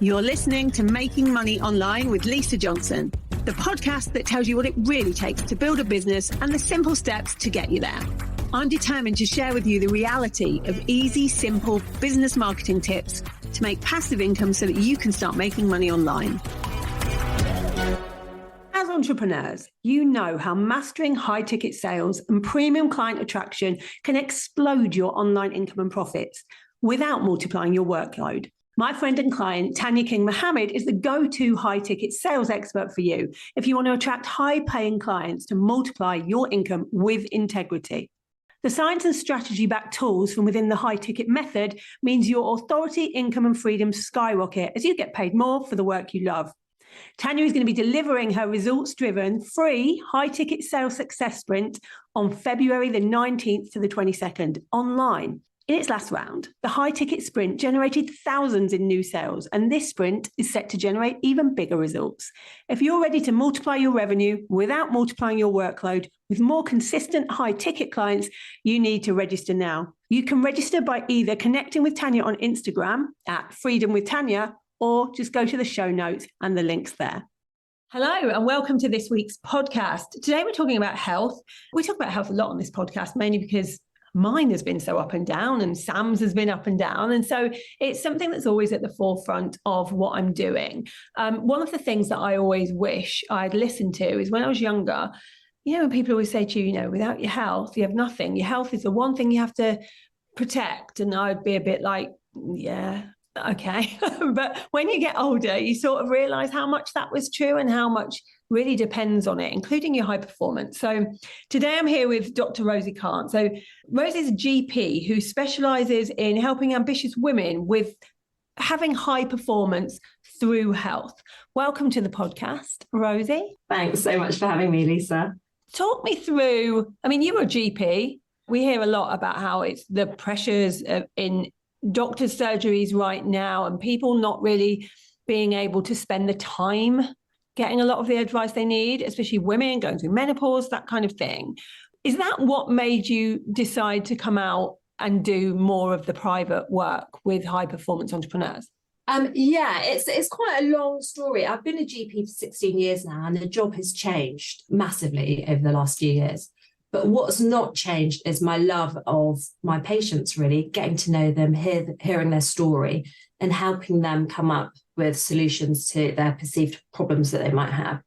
You're listening to Making Money Online with Lisa Johnson, the podcast that tells you what it really takes to build a business and the simple steps to get you there. I'm determined to share with you the reality of easy, simple business marketing tips to make passive income so that you can start making money online. As entrepreneurs, you know how mastering high-ticket sales and premium client attraction can explode your online income and profits without multiplying your workload. My friend and client, Tanya King Mohammed, is the go-to high-ticket sales expert for you if you want to attract high-paying clients to multiply your income with integrity. The science and strategy-backed tools from within the high-ticket method means your authority, income, and freedom skyrocket as you get paid more for the work you love. Tanya is going to be delivering her results-driven, free high-ticket sales success sprint on February the 19th to the 22nd online. In its last round, the high-ticket sprint generated thousands in new sales, and this sprint is set to generate even bigger results. If you're ready to multiply your revenue without multiplying your workload with more consistent high-ticket clients, you need to register now. You can register by either connecting with Tanya on Instagram at Freedom with Tanya, or just go to the show notes and the link's there. Hello and welcome to this week's podcast. Today we're talking about health. We talk about health a lot on this podcast, mainly because mine has been so up and down and Sam's has been up and down. And so it's something that's always at the forefront of what I'm doing. One of the things that I always wish I'd listened to is when I was younger, when people always say to you, without your health, you have nothing. Your health is the one thing you have to protect. And I'd be a bit like, yeah, okay. But when you get older, you sort of realize how much that was true and how much really depends on it, including your high performance. So today I'm here with Dr. Rosie Khan. So Rosie's a GP who specialises in helping ambitious women with having high performance through health. Welcome to the podcast, Rosie. Thanks so much for having me, Lisa. Talk me through, you're a GP. We hear a lot about how it's the pressures in doctors' surgeries right now and people not really being able to spend the time getting a lot of the advice they need, especially women going through menopause, that kind of thing. Is that what made you decide to come out and do more of the private work with high performance entrepreneurs? It's quite a long story. I've been a GP for 16 years now, and the job has changed massively over the last few years. But what's not changed is my love of my patients, really, getting to know them, hearing their story and helping them come up with solutions to their perceived problems that they might have.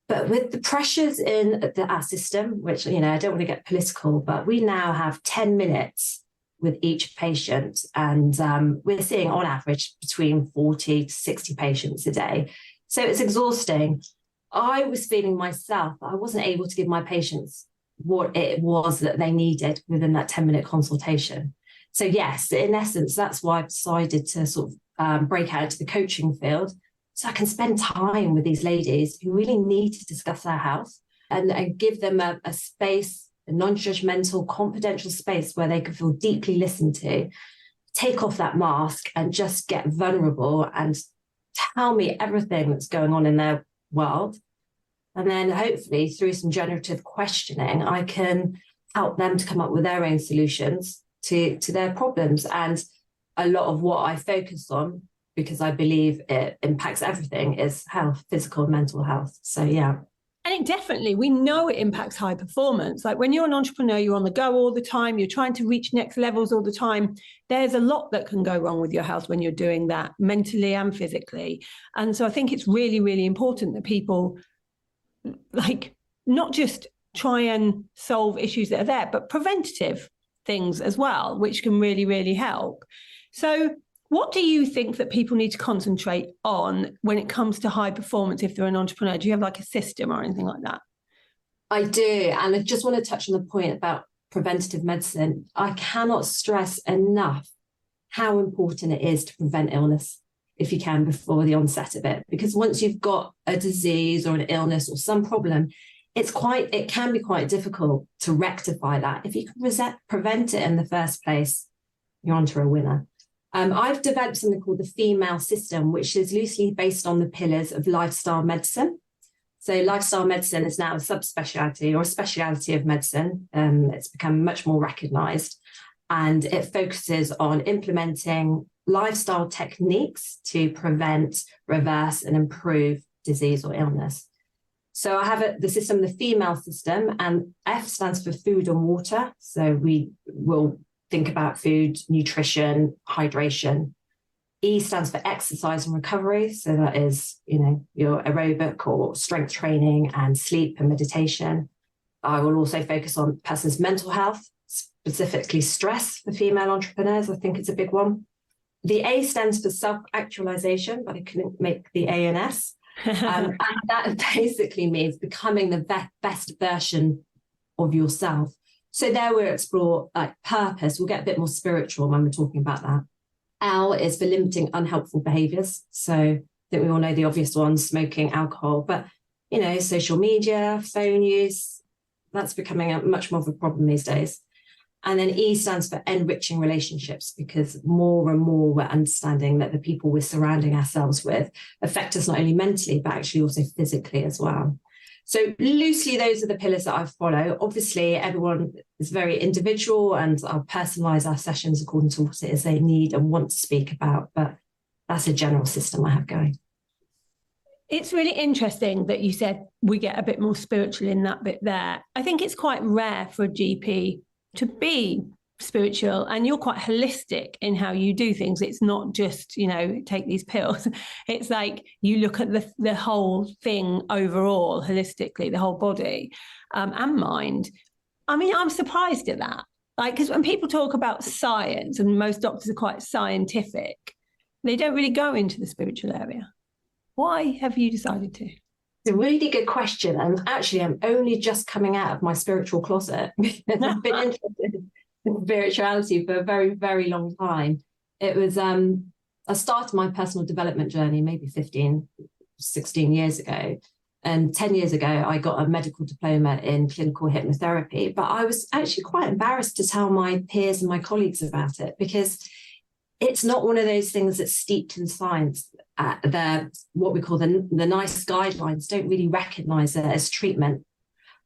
But with the pressures in our system, which, I don't want to get political, but we now have 10 minutes with each patient. And we're seeing on average between 40 to 60 patients a day. So it's exhausting. I was feeling myself, I wasn't able to give my patients what it was that they needed within that 10-minute consultation. So yes, in essence, that's why I've decided to sort of break out into the coaching field so I can spend time with these ladies who really need to discuss their health and give them a space, a non-judgmental, confidential space where they can feel deeply listened to, take off that mask and just get vulnerable and tell me everything that's going on in their world. And then hopefully through some generative questioning, I can help them to come up with their own solutions to their problems. And a lot of what I focus on, because I believe it impacts everything, is health, physical and mental health. So, yeah. And we know it impacts high performance. Like when you're an entrepreneur, you're on the go all the time, you're trying to reach next levels all the time. There's a lot that can go wrong with your health when you're doing that mentally and physically. And so I think it's really, really important that people not just try and solve issues that are there, but preventative things as well, which can really, really help. So what do you think that people need to concentrate on when it comes to high performance if they're an entrepreneur? Do you have a system or anything like that? I do. And I just want to touch on the point about preventative medicine. I cannot stress enough how important it is to prevent illness, if you can, before the onset of it. Because once you've got a disease or an illness or some problem, it can be quite difficult to rectify that. If you can prevent it in the first place, you're onto a winner. I've developed something called the female system, which is loosely based on the pillars of lifestyle medicine. So lifestyle medicine is now a subspecialty or a speciality of medicine. It's become much more recognised, and it focuses on implementing lifestyle techniques to prevent, reverse, and improve disease or illness. So I have the system, the female system, and F stands for food and water. So we will think about food, nutrition, hydration. E stands for exercise and recovery. So that is, your aerobic or strength training and sleep and meditation. I will also focus on person's mental health, specifically stress for female entrepreneurs. I think it's a big one. The A stands for self-actualization, but I couldn't make the A and S. And that basically means becoming the best version of yourself. So there we'll explore purpose. We'll get a bit more spiritual when we're talking about that. L is for limiting unhelpful behaviors. So I think we all know the obvious ones, smoking, alcohol, but, social media, phone use, that's becoming much more of a problem these days. And then E stands for enriching relationships, because more and more we're understanding that the people we're surrounding ourselves with affect us not only mentally, but actually also physically as well. So loosely, those are the pillars that I follow. Obviously, everyone is very individual, and I'll personalize our sessions according to what it is they need and want to speak about. But that's a general system I have going. It's really interesting that you said we get a bit more spiritual in that bit there. I think it's quite rare for a GP to be spiritual, and you're quite holistic in how you do things. It's not just, take these pills. It's like you look at the whole thing overall, holistically, the whole body and mind. I mean, I'm surprised at that. Because when people talk about science, and most doctors are quite scientific, they don't really go into the spiritual area. Why have you decided to? It's a really good question. And actually, I'm only just coming out of my spiritual closet. I've been interested in spirituality for a very, very long time. It was, I started my personal development journey maybe 15, 16 years ago. And 10 years ago, I got a medical diploma in clinical hypnotherapy. But I was actually quite embarrassed to tell my peers and my colleagues about it, because it's not one of those things that's steeped in science. What we call the NICE guidelines don't really recognise it as treatment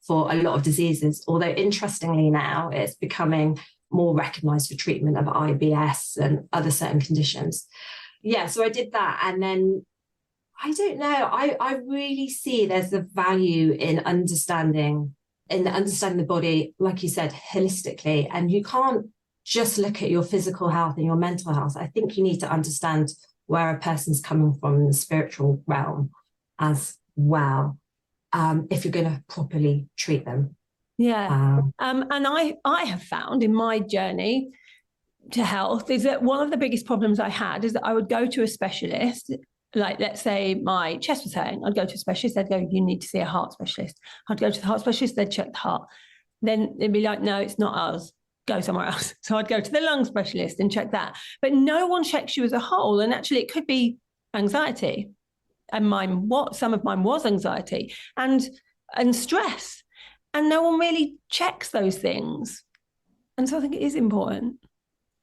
for a lot of diseases. Although interestingly now it's becoming more recognised for treatment of IBS and other certain conditions. Yeah, so I did that, and then I don't know. I really see there's a value in understanding the body, like you said, holistically, and you can't just look at your physical health and your mental health. I think you need to understand where a person's coming from in the spiritual realm as well, if you're going to properly treat them. Yeah. And I have found in my journey to health is that one of the biggest problems I had is that I would go to a specialist. Like, let's say my chest was hurting, I'd go to a specialist, they'd go, you need to see a heart specialist. I'd go to the heart specialist, they'd check the heart. Then they'd be like, no, it's not ours, go somewhere else. So I'd go to the lung specialist and check that. But no one checks you as a whole. And actually it could be anxiety. And some of mine was anxiety and stress. And no one really checks those things. And so I think it is important.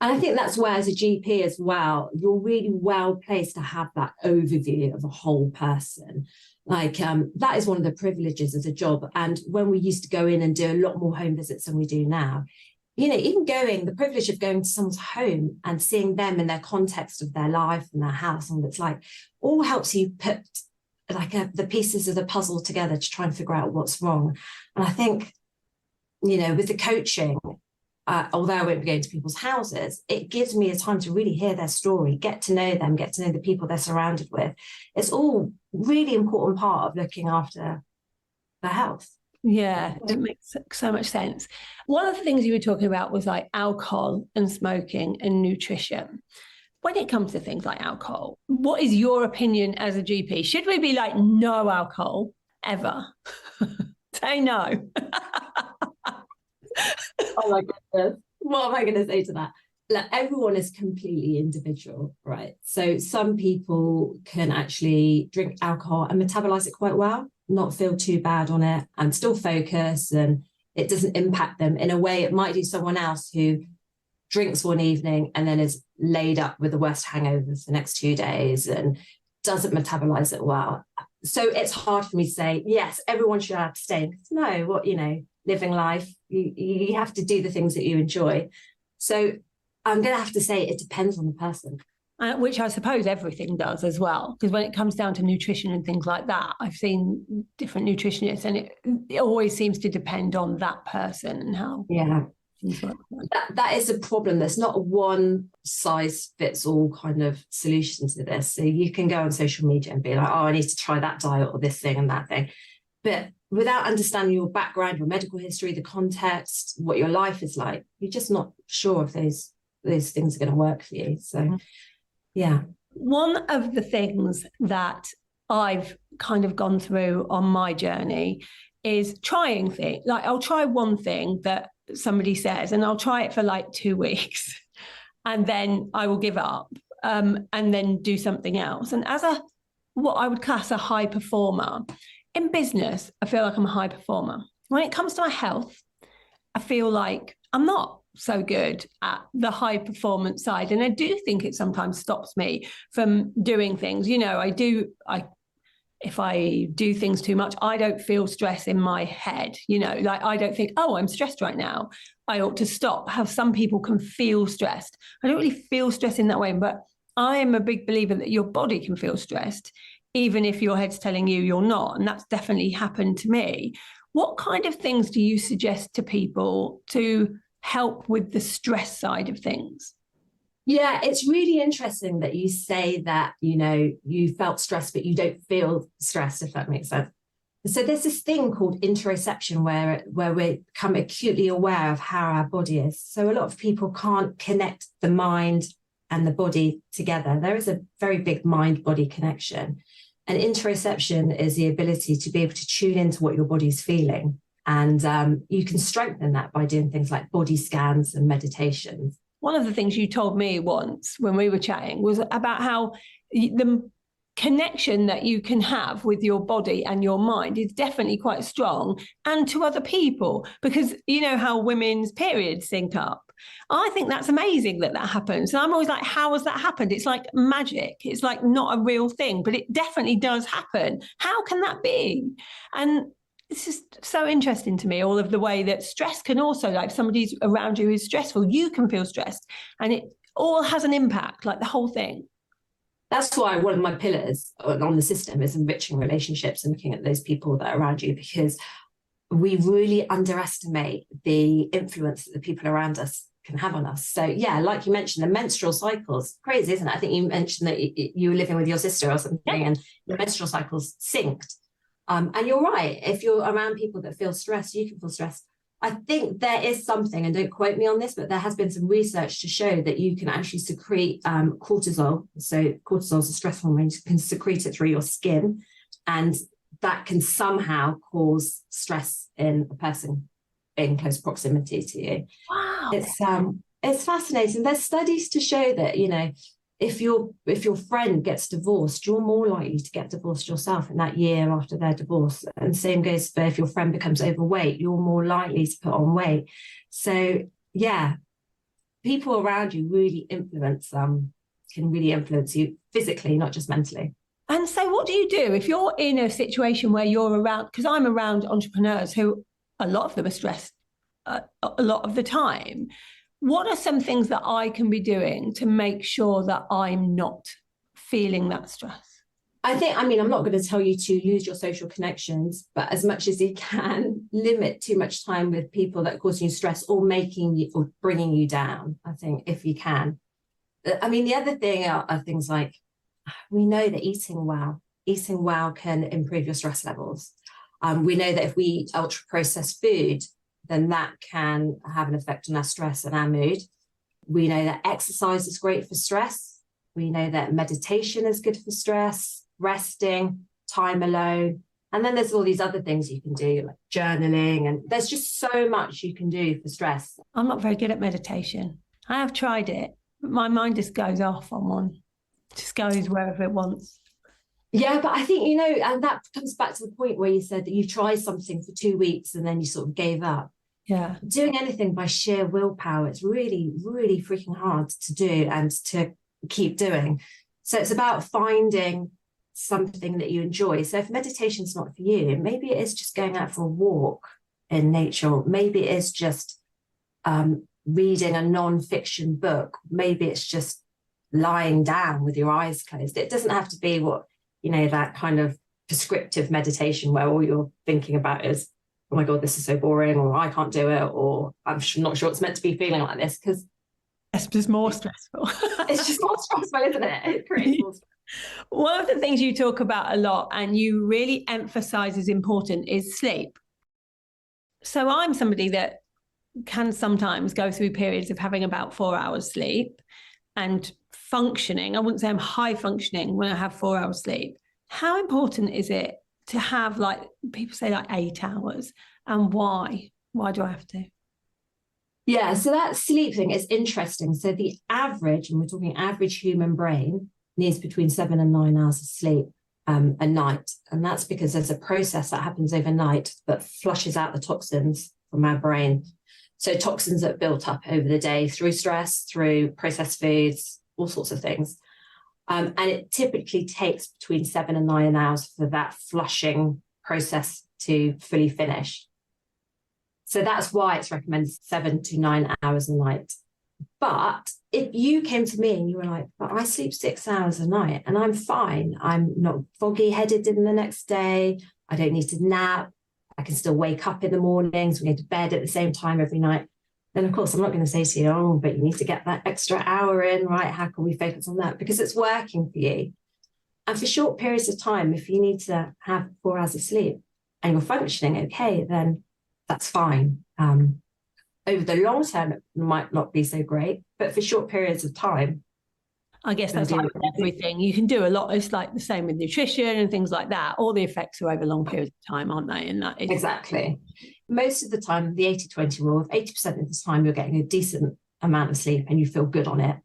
And I think that's where, as a GP as well, you're really well placed to have that overview of a whole person. That is one of the privileges of the job. And when we used to go in and do a lot more home visits than we do now, even the privilege of going to someone's home and seeing them in their context of their life and their house, and it's like, all helps you put the pieces of the puzzle together to try and figure out what's wrong. And I think, with the coaching, although I won't be going to people's houses, it gives me a time to really hear their story, get to know them, get to know the people they're surrounded with. It's all really important part of looking after their health. Yeah, it makes so much sense. One of the things you were talking about was like alcohol and smoking and nutrition. When it comes to things like alcohol, what is your opinion as a GP? Should we be like, no alcohol ever? Say no. Oh my goodness. What am I going to say to that? Look, everyone is completely individual, right? So some people can actually drink alcohol and metabolize it quite well, not feel too bad on it, and still focus, and it doesn't impact them in a way it might do someone else who drinks one evening and then is laid up with the worst hangovers the next 2 days and doesn't metabolize it well. So it's hard for me to say, yes, everyone should abstain. No, living life, you have to do the things that you enjoy. So I'm going to have to say it depends on the person. Which I suppose everything does as well. Because when it comes down to nutrition and things like that, I've seen different nutritionists, and it always seems to depend on that person and how. Yeah. Things work. That is a problem. There's not a one size fits all kind of solution to this. So you can go on social media and be like, oh, I need to try that diet or this thing and that thing. But without understanding your background, your medical history, the context, what your life is like, you're just not sure if those things are going to work for you. So, yeah. One of the things that I've kind of gone through on my journey is trying things. Like, I'll try one thing that somebody says, and I'll try it for like 2 weeks, and then I will give up, and then do something else. And as what I would class a high performer in business, I feel like I'm a high performer. When it comes to my health, I feel like I'm not so good at the high performance side. And I do think it sometimes stops me from doing things. If I do things too much, I don't feel stress in my head. Like, I don't think, oh, I'm stressed right now, I ought to stop. How some people can feel stressed. I don't really feel stressed in that way, but I am a big believer that your body can feel stressed, even if your head's telling you you're not. And that's definitely happened to me. What kind of things do you suggest to people to help with the stress side of things? Yeah, it's really interesting that you say that, you felt stressed, but you don't feel stressed, if that makes sense. So there's this thing called interoception where we become acutely aware of how our body is. So a lot of people can't connect the mind and the body together. There is a very big mind-body connection. And interoception is the ability to be able to tune into what your body's feeling. And you can strengthen that by doing things like body scans and meditations. One of the things you told me once when we were chatting was about how the connection that you can have with your body and your mind is definitely quite strong, and to other people, because you know how women's periods sync up. I think that's amazing that happens. And I'm always like, how has that happened? It's like magic. It's like not a real thing, but it definitely does happen. How can that be? And it's just so interesting to me, all of the way that stress can also, like, if somebody's around you who's stressful, you can feel stressed, and it all has an impact, like the whole thing. That's why one of my pillars on the system is enriching relationships and looking at those people that are around you, because we really underestimate the influence that the people around us can have on us. So yeah, like you mentioned, the menstrual cycles, crazy, isn't it? I think you mentioned that you were living with your sister or something, and your menstrual cycles synced. And you're right. If you're around people that feel stressed, you can feel stressed. I think there is something, and don't quote me on this, but there has been some research to show that you can actually secrete cortisol. So cortisol is a stress hormone. You can secrete it through your skin, and that can somehow cause stress in a person in close proximity to you. Wow. It's fascinating. There's studies to show that, if your friend gets divorced, you're more likely to get divorced yourself in that year after their divorce. And same goes for if your friend becomes overweight, you're more likely to put on weight. So yeah, people around you really can really influence you physically, not just mentally. And so what do you do if you're in a situation where you're around, because I'm around entrepreneurs who, a lot of them are stressed a lot of the time. What are some things that I can be doing to make sure that I'm not feeling that stress? I'm not going to tell you to lose your social connections, but as much as you can, limit too much time with people that are causing you stress or making you or bringing you down, I think, if you can. The other thing are things like, we know that eating well can improve your stress levels. We know that if we eat ultra-processed food, then that can have an effect on our stress and our mood. We know that exercise is great for stress. We know that meditation is good for stress, resting, time alone. And then there's all these other things you can do, like journaling. And there's just so much you can do for stress. I'm not very good at meditation. I have tried it, but my mind just goes off on one. It just goes wherever it wants. Yeah, but I think, and that comes back to the point where you said that you tried something for 2 weeks and then you sort of gave up. Yeah. Doing anything by sheer willpower, it's really, really freaking hard to do and to keep doing. So it's about finding something that you enjoy. So if meditation's not for you, maybe it is just going out for a walk in nature. Maybe it is just reading a non-fiction book. Maybe it's just lying down with your eyes closed. It doesn't have to be that kind of prescriptive meditation where all you're thinking about is, oh my God, this is so boring, or I can't do it, or I'm not sure it's meant to be feeling like this, because it's just more stressful. It's just more stressful, isn't it? It creates more stress. One of the things you talk about a lot and you really emphasize is important is sleep. So I'm somebody that can sometimes go through periods of having about 4 hours sleep and functioning. I wouldn't say I'm high functioning when I have 4 hours sleep. How important is it to have, like, people say like 8 hours, and why? Why do I have to? Yeah, so that sleep thing is interesting. So the average, and we're talking average human brain, needs between 7 and 9 hours of sleep a night. And that's because there's a process that happens overnight that flushes out the toxins from our brain. So toxins that are built up over the day through stress, through processed foods, all sorts of things. And it typically takes between 7 and 9 hours for that flushing process to fully finish. So that's why it's recommended 7 to 9 hours a night. But if you came to me and you were like, but I sleep 6 hours a night and I'm fine, I'm not foggy headed in the next day, I don't need to nap, I can still wake up in the mornings, we go to bed at the same time every night, then of course I'm not going to say to you, oh, but you need to get that extra hour in, right? How can we focus on that? Because it's working for you. And for short periods of time, if you need to have 4 hours of sleep and you're functioning okay, then that's fine. Over the long term, it might not be so great, but for short periods of time, I guess that's like everything. You can do a lot. It's like the same with nutrition and things like that. All the effects are over long periods of time, aren't they? And that is exactly. Most of the time, the 80-20 rule, if 80% of the time you're getting a decent amount of sleep and you feel good on it,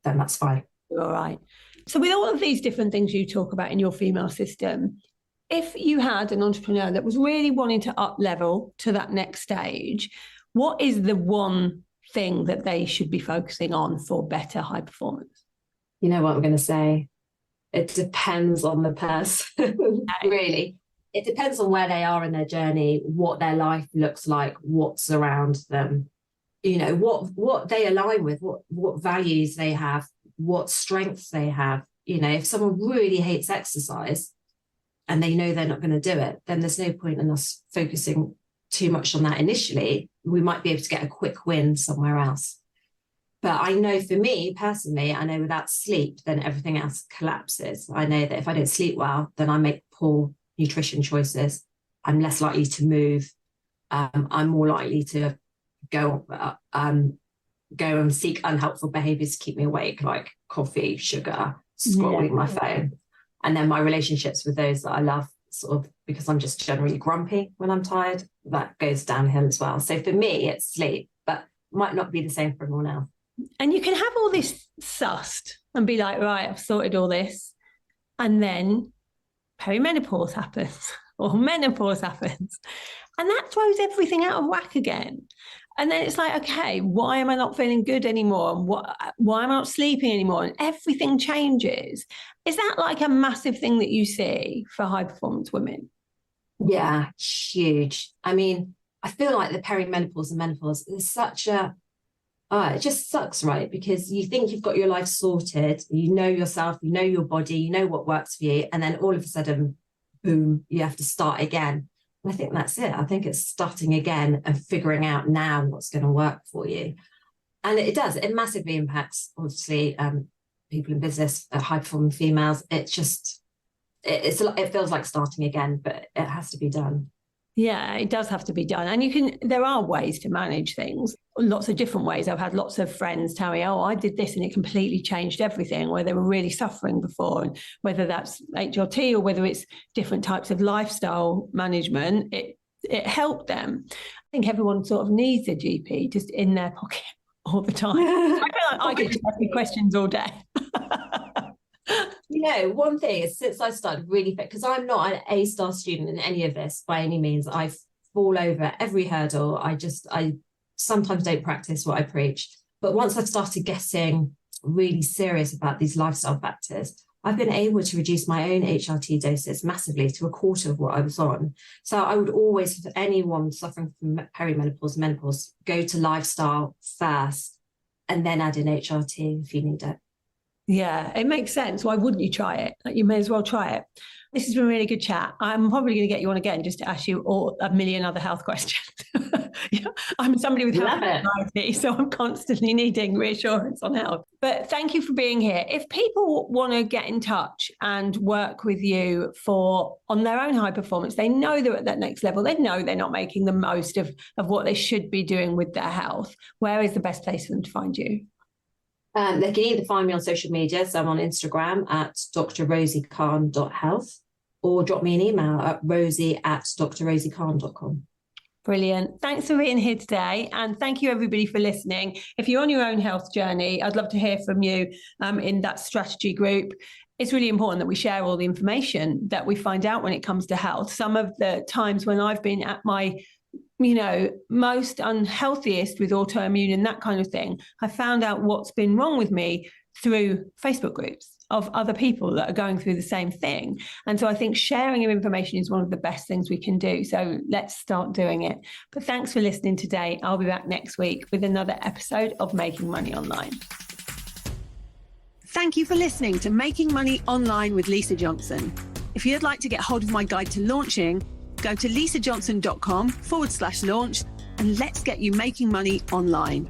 then that's fine. All right. So with all of these different things you talk about in your female system, if you had an entrepreneur that was really wanting to up level to that next stage, what is the one thing that they should be focusing on for better high performance? You know what I'm going to say? It depends on the person, really. It depends on where they are in their journey, what their life looks like, what's around them, what they align with, what values they have, what strengths they have. If someone really hates exercise and they know they're not going to do it, then there's no point in us focusing too much on that initially. We might be able to get a quick win somewhere else. But I know for me personally, I know without sleep, then everything else collapses. I know that if I don't sleep well, then I make poor nutrition choices. I'm less likely to move. I'm more likely to go and seek unhelpful behaviors to keep me awake, like coffee, sugar, scrolling my phone. And then my relationships with those that I love, sort of, because I'm just generally grumpy when I'm tired, that goes downhill as well. So for me, it's sleep, but might not be the same for everyone else. And you can have all this sussed and be like, right, I've sorted all this. And then perimenopause happens or menopause happens. And that throws everything out of whack again. And then it's like, okay, why am I not feeling good anymore? And why am I not sleeping anymore? And everything changes. Is that like a massive thing that you see for high performance women? Yeah, huge. I mean, I feel like the perimenopause and menopause is such a, it just sucks, right? Because you think you've got your life sorted, you know yourself, you know your body, you know what works for you. And then all of a sudden, boom, you have to start again. And I think that's it. I think it's starting again and figuring out now what's going to work for you. And it does. It massively impacts, obviously, people in business, high-performing females. It feels like starting again, but it has to be done. Yeah, it does have to be done. And there are ways to manage things, lots of different ways. I've had lots of friends tell me, oh, I did this and it completely changed everything, where they were really suffering before. And whether that's HRT or whether it's different types of lifestyle management, it helped them. I think everyone sort of needs a GP just in their pocket all the time. I feel like I could ask you questions all day. One thing is, since I started really fit, because I'm not an A-star student in any of this by any means, I fall over every hurdle. I sometimes don't practice what I preach. But once I've started getting really serious about these lifestyle factors, I've been able to reduce my own HRT doses massively to a quarter of what I was on. So I would always, for anyone suffering from perimenopause, menopause, go to lifestyle first and then add in HRT if you need it. Yeah, it makes sense. Why wouldn't you try it? You may as well try it. This has been a really good chat. I'm probably going to get you on again just to ask you all a million other health questions. Yeah, I'm somebody with health anxiety, so I'm constantly needing reassurance on health. But thank you for being here. If people want to get in touch and work with you on their own high performance, they know they're at that next level. They know they're not making the most of what they should be doing with their health. Where is the best place for them to find you? They can either find me on social media, so I'm on Instagram at drrosiekhan.health, or drop me an email at rosie@drrosiekhan.com. Brilliant. Thanks for being here today. And thank you, everybody, for listening. If you're on your own health journey, I'd love to hear from you in that strategy group. It's really important that we share all the information that we find out when it comes to health. Some of the times when I've been at my most unhealthiest with autoimmune and that kind of thing, I found out what's been wrong with me through Facebook groups of other people that are going through the same thing. And so I think sharing of information is one of the best things we can do. So let's start doing it. But thanks for listening today. I'll be back next week with another episode of Making Money Online. Thank you for listening to Making Money Online with Lisa Johnson. If you'd like to get hold of my guide to launching, go to lisajohnson.com/launch and let's get you making money online.